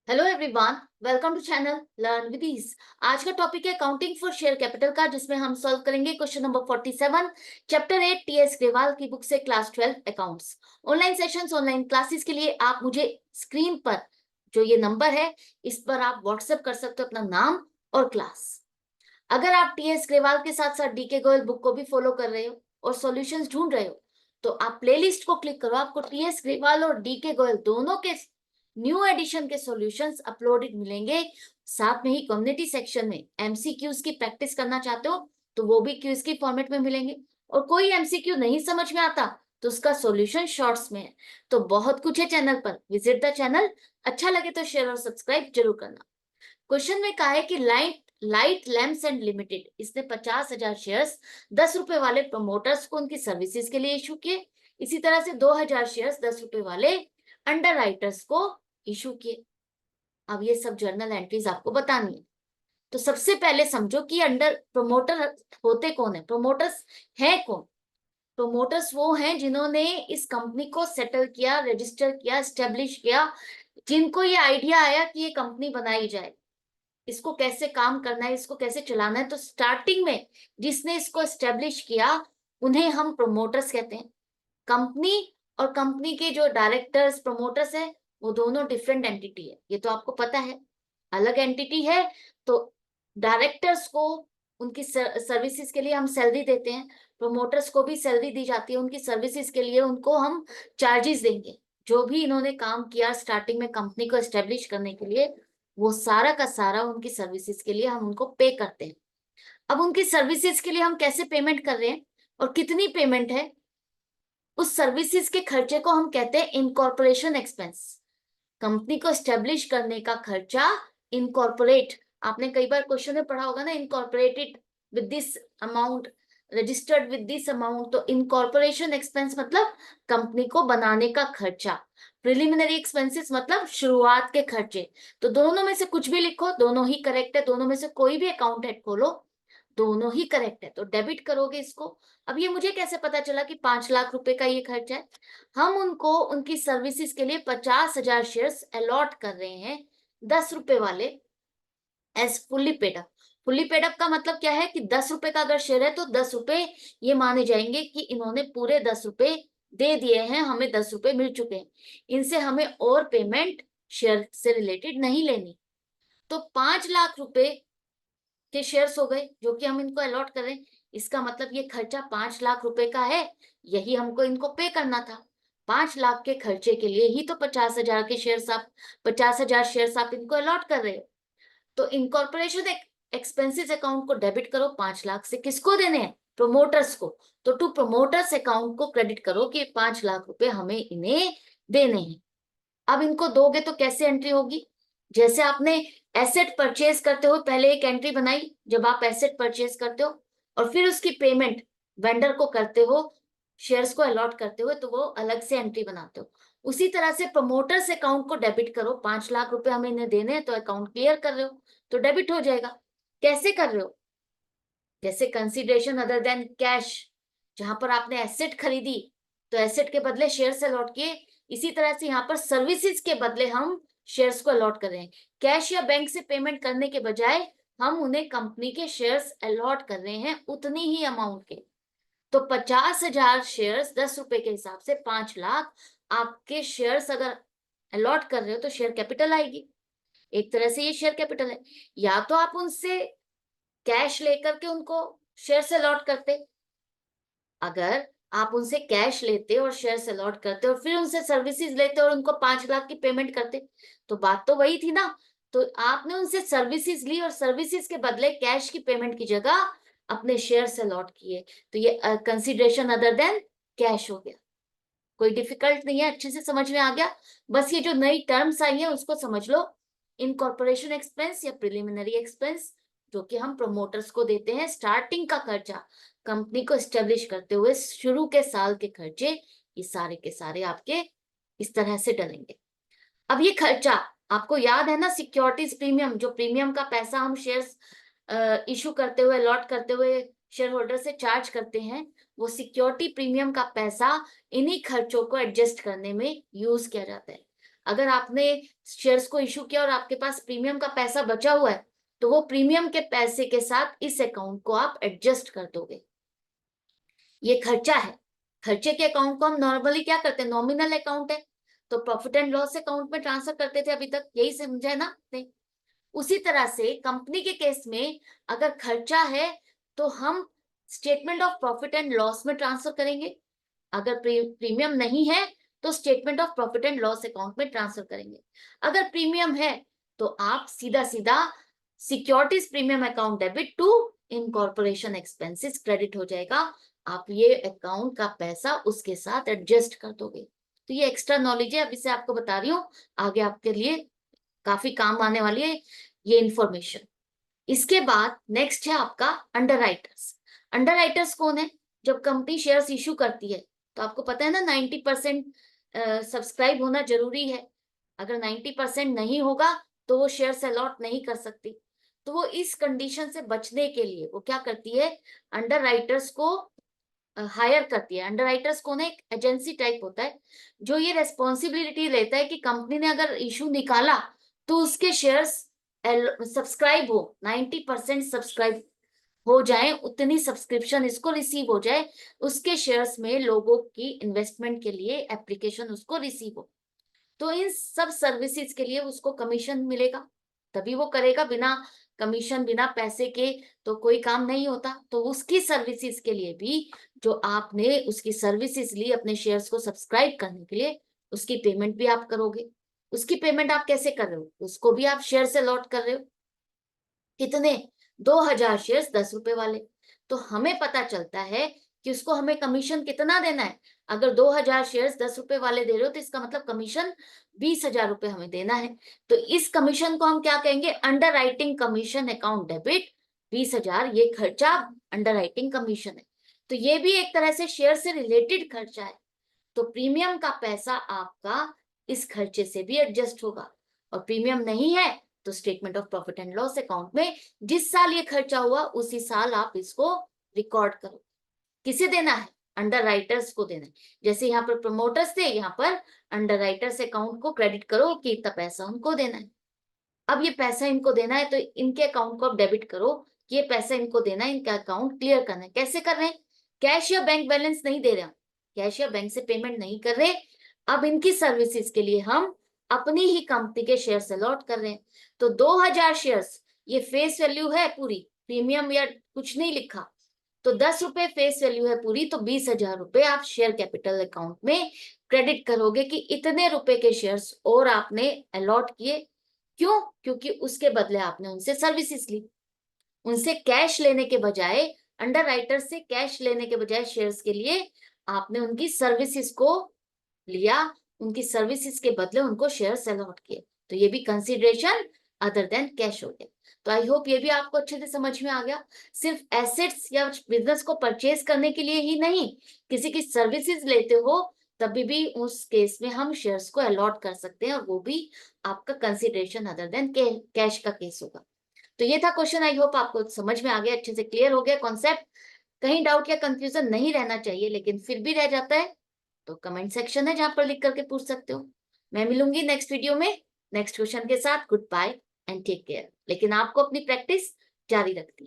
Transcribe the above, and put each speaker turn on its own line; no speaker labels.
Hello everyone, welcome to channel learn with ease. आज का topic है अकाउंटिंग फॉर शेयर कैपिटल का, जिसमें हम सॉल्व करेंगे question number 47 chapter 8 TS Grewal की बुक से class 12 accounts. Online sessions, online classes के लिए आप मुझे स्क्रीन पर जो ये नंबर है इस पर आप व्हाट्सएप कर सकते हो अपना नाम और क्लास। अगर आप टीएस ग्रेवाल के साथ साथ डीके गोयल बुक को भी फॉलो कर रहे हो और सॉल्यूशंस ढूंढ रहे हो तो आप प्लेलिस्ट को क्लिक करो। आपको टीएस ग्रेवाल और डीके गोयल दोनों के न्यू एडिशन के सॉल्यूशंस अपलोडेड मिलेंगे। साथ में ही कम्युनिटी सेक्शन में एमसीक्यूज की प्रैक्टिस करना चाहते हो तो वो भी क्यूज की फॉर्मेट में मिलेंगे। और कोई एमसीक्यू नहीं समझ में आता तो उसका सॉल्यूशन शॉर्ट्स में है। तो बहुत कुछ है चैनल पर, विजिट द चैनल। अच्छा लगे तो शेयर और सब्सक्राइब जरूर करना। क्वेश्चन में कहा है कि लाइट लैम्प्स एंड लिमिटेड, इसने 50,000 शेयर्स 10 रुपए वाले प्रमोटर्स को उनकी सर्विसेज के लिए इशू किए। इसी तरह से 2,000 शेयर्स 10 रुपए वाले अंडर राइटर्स को इशू किए। अब ये सब जर्नल एंट्रीज आपको बतानी है। तो सबसे पहले समझो कि अंडर प्रोमोटर होते कौन है, प्रोमोटर्स है कौन। प्रोमोटर्स वो हैं जिन्होंने इस कंपनी को सेटल किया, रजिस्टर किया, स्टेब्लिश किया, जिनको ये आइडिया आया कि ये कंपनी बनाई जाए, इसको कैसे काम करना है, इसको कैसे चलाना है। तो स्टार्टिंग में जिसने इसको एस्टेब्लिश किया उन्हें हम प्रोमोटर्स कहते हैं। कंपनी और कंपनी के जो डायरेक्टर्स प्रमोटर्स है वो दोनों डिफरेंट एंटिटी है, ये तो आपको पता है, अलग एंटिटी है। तो डायरेक्टर्स को उनकी सर्विसेज के लिए हम सैलरी देते हैं, प्रमोटर्स को भी सैलरी दी जाती है उनकी सर्विसेज के लिए, उनको हम चार्जेस देंगे। जो भी इन्होंने काम किया स्टार्टिंग में कंपनी को एस्टेब्लिश करने के लिए, वो सारा का सारा उनकी सर्विसेज के लिए हम उनको पे करते हैं। अब उनकी सर्विसेज के लिए हम कैसे पेमेंट कर रहे हैं और कितनी पेमेंट है, उस सर्विसेज के खर्चे को हम कहते हैं इनकॉर्पोरेशन एक्सपेंस। कंपनी को स्टेब्लिश करने का खर्चा इनकॉर्पोरेट, आपने कई बार क्वेश्चन में पढ़ा होगा ना, incorporated with this amount, registered with this amount. तो इनकॉर्पोरेशन एक्सपेंस मतलब कंपनी को बनाने का खर्चा। प्रिलिमिनरी एक्सपेंसेस मतलब शुरुआत के खर्चे। तो दोनों में से कुछ भी लिखो, दोनों ही करेक्ट है। दोनों में से कोई भी अकाउंट हेड खोलो, दोनों ही करेक्ट है, तो डेबिट करोगे इसको। अब ये मुझे कैसे पता चला कि 5 लाख रुपए का ये खर्चा है? हम उनको उनकी सर्विसेज के लिए 50,000 शेयर्स अलॉट कर रहे हैं 10 रुपए वाले, as fully paid up. Fully paid up का मतलब क्या है कि 10 रुपए का अगर शेयर है तो 10 रुपए ये माने जाएंगे कि इन्होंने पूरे 10 रुपए दे दिए हैं, हमें 10 रुपए मिल चुके हैं, इनसे हमें और पेमेंट शेयर से रिलेटेड नहीं लेनी। तो 5 लाख रुपए के शेयर्स हो गए जो कि हम इनको अलॉट कर रहे हैं। इसका मतलब ये खर्चा 5 लाख रुपए का है, यही हमको इनको पे करना था। 5 लाख के खर्चे के लिए ही तो 50,000 के शेयर्स आप 50,000 शेयर्स आप इनको अलॉट कर रहे हो। तो इनकॉर्पोरेशन एक्सपेंसेस अकाउंट को डेबिट करो, 5 लाख से किसको देने हैं, प्रोमोटर्स को। तो टू प्रोमोटर्स अकाउंट को क्रेडिट करो कि 5 लाख रुपए हमें इन्हें देने हैं। अब इनको दोगे तो कैसे एंट्री होगी, जैसे आपने एसेट परचेज करते हो पहले एक एंट्री बनाई, जब आप एसेट परचेज करते हो और फिर उसकी पेमेंट वेंडर को करते हो, शेयर्स को अलॉट करते हो, तो वो अलग से एंट्री बनाते हो। उसी तरह से प्रमोटर्स अकाउंट को डेबिट करो, 5 लाख रुपए हमें इन्हें देने हैं तो अकाउंट क्लियर कर रहे हो तो डेबिट हो जाएगा। कैसे कर रहे हो, जैसे कंसिडरेशन अदर देन कैश, जहां पर आपने एसेट खरीदी तो एसेट के बदले शेयर्स अलॉट किए, इसी तरह से यहाँ पर सर्विसेज के बदले हम शेयर्स को अलॉट कर रहे हैं। कैश या बैंक से पेमेंट करने के बजाय हम उन्हें कंपनी के शेयर्स अलॉट कर रहे हैं उतनी ही अमाउंट के। तो 50,000 शेयर्स 10 रुपए के हिसाब से 5 लाख आपके शेयर्स अगर अलॉट कर रहे हो तो शेयर कैपिटल आएगी। एक तरह से ये शेयर कैपिटल है। या तो आप उनसे कैश लेकर के उनको शेयर से अलॉट करते, अगर आप उनसे कैश लेते और शेयर से अलॉट करते और फिर उनसे सर्विसेज लेते और उनको 5 लाख की पेमेंट करते तो बात तो वही थी ना। तो आपने उनसे सर्विसेज ली और सर्विसेज के बदले कैश की पेमेंट की जगह अपने शेयर से अलॉट किए, तो ये कंसिडरेशन अदर देन कैश हो गया। कोई डिफिकल्ट नहीं है, अच्छे से समझ में आ गया। बस ये जो नई टर्म्स आई है उसको समझ लो, इनकॉर्पोरेशन एक्सपेंस या प्रिलिमिनरी एक्सपेंस, जो कि हम प्रोमोटर्स को देते हैं। स्टार्टिंग का खर्चा, कंपनी को एस्टेब्लिश करते हुए शुरू के साल के खर्चे, ये सारे के सारे आपके इस तरह से डलेंगे। अब ये खर्चा आपको याद है ना, सिक्योरिटीज प्रीमियम, जो प्रीमियम का पैसा हम शेयर्स इशू करते हुए अलॉट करते हुए शेयर होल्डर से चार्ज करते हैं, वो सिक्योरिटी प्रीमियम का पैसा इन्हीं खर्चों को एडजस्ट करने में यूज किया जाता है। अगर आपने शेयर्स को इशू किया और आपके पास प्रीमियम का पैसा बचा हुआ है तो वो प्रीमियम के पैसे के साथ इस अकाउंट को आप एडजस्ट कर दोगे। ये खर्चा है। खर्चे के अकाउंट को हम नॉर्मली क्या करते हैं, नॉमिनल अकाउंट है तो प्रॉफिट एंड लॉस अकाउंट में ट्रांसफर करते थे अभी तक, यही समझा है ना आपने। उसी तरह से कंपनी के केस में अगर खर्चा है तो हम statement of profit and loss में ट्रांसफर करेंगे, अगर प्रीमियम नहीं है तो statement of profit and loss account में ट्रांसफर करेंगे। अगर प्रीमियम है तो आप सीधा सीधा securities premium account debit to incorporation expenses credit हो जाएगा, आप ये अकाउंट का पैसा उसके साथ एडजस्ट कर दोगे। तो ये एक्स्ट्रा नॉलेज है, अभी से आपको बता रही हूँ, आगे आपके लिए काफी काम आने वाली है ये इंफॉर्मेशन। इसके बाद नेक्स्ट है आपका अंडरराइटर्स। अंडरराइटर्स कौन है? जब कंपनी शेयर्स इशू करती है तो आपको पता है ना 90% सब्सक्राइब होना जरूरी है, अगर 90% नहीं होगा तो वो शेयर्स अलॉट नहीं कर सकती। तो वो इस कंडीशन से बचने के लिए वो क्या करती है, अंडरराइटर्स को हायर करती है। अंडरराइटर्स कौन है? एक एजेंसी टाइप होता है जो ये रेस्पॉन्सिबिलिटी लेता है कि कंपनी ने अगर इशू निकाला तो उसके शेयर्स सब्सक्राइब हो, 90% सब्सक्राइब हो जाए, उतनी सब्सक्रिप्शन इसको रिसीव हो जाए, उसके शेयर्स में लोगों की इन्वेस्टमेंट के लिए एप्लीकेशन उसको रिसीव हो, तो इन सब सर्विसेज के लिए उसको कमीशन मिलेगा, तभी वो करेगा। बिना कमीशन बिना पैसे के तो कोई काम नहीं होता। तो उसकी सर्विसेज के लिए भी जो आपने उसकी सर्विसेज ली अपने शेयर्स को सब्सक्राइब करने के लिए, उसकी पेमेंट भी आप करोगे। उसकी पेमेंट आप कैसे कर रहे हो? उसको भी आप शेयर से लॉट कर रहे हो। कितने? 2000 शेयर्स 10 रुपए वाले। तो हमें पता चलता है कि उसको हमें कमीशन कितना देना है। अगर 2000 शेयर्स 10 रुपए वाले दे रहे हो तो इसका मतलब कमीशन 20,000 रुपए हमें देना है। तो इस कमीशन को हम क्या कहेंगे? Under writing commission account debit 20,000, ये खर्चा अंडर राइटिंग कमीशन है। तो ये भी एक तरह से शेयर से रिलेटेड खर्चा है। तो प्रीमियम का पैसा आपका इस खर्चे से भी एडजस्ट होगा, और प्रीमियम नहीं है तो statement of profit and loss account में जिस साल ये खर्चा हुआ उसी साल आप इसको रिकॉर्ड करो। किसे देना है? अंडर राइटर्स को देना है। जैसे यहाँ पर प्रमोटर्स थे, यहाँ पर अंडर राइटर्स अकाउंट को क्रेडिट करो कि इतना पैसा उनको देना है। अब ये पैसा इनको देना है तो इनके अकाउंट को आप डेबिट करो कि ये पैसा इनको देना है, इनका अकाउंट क्लियर करना है। कैसे कर रहे हैं? कैश या बैंक बैलेंस नहीं दे रहे हम, कैश या बैंक से पेमेंट नहीं कर रहे। अब इनकी सर्विसेज के लिए हम अपनी ही कंपनी के शेयर अलॉट कर रहे हैं। तो 2000 शेयर्स ये फेस वैल्यू है पूरी, प्रीमियम या कुछ नहीं लिखा, तो 10 रुपए फेस वैल्यू है पूरी, तो 20,000 रुपए आप शेयर कैपिटल अकाउंट में क्रेडिट करोगे कि इतने रुपए के शेयर्स और आपने अलॉट किए। क्यों? क्योंकि उसके बदले आपने उनसे सर्विसेज ली। उनसे कैश लेने के बजाय, अंडर राइटर से कैश लेने के बजाय शेयर्स के लिए आपने उनकी सर्विसेज को लिया, उनकी सर्विसेज के बदले उनको शेयर्स अलॉट किए। तो ये भी कंसिडरेशन अदर देन कैश हो गया। तो आई होप ये भी आपको अच्छे से समझ में आ गया। सिर्फ एसेट्स या बिजनेस को परचेज करने के लिए ही नहीं, किसी की सर्विसेज लेते हो तभी भी उस केस में हम शेयर्स को अलॉट कर सकते हैं, और वो भी आपका कंसिडरेशन अदर देन कैश का केस होगा। तो ये था क्वेश्चन, आई होप आपको समझ में आ गया, अच्छे से क्लियर हो गया कॉन्सेप्ट। कहीं डाउट या कंफ्यूजन नहीं रहना चाहिए, लेकिन फिर भी रह जाता है तो कमेंट सेक्शन है जहां पर लिख करके पूछ सकते हो। मैं मिलूंगी नेक्स्ट वीडियो में नेक्स्ट क्वेश्चन के साथ। Good bye and take care. लेकिन आपको अपनी प्रैक्टिस जारी रखनी है।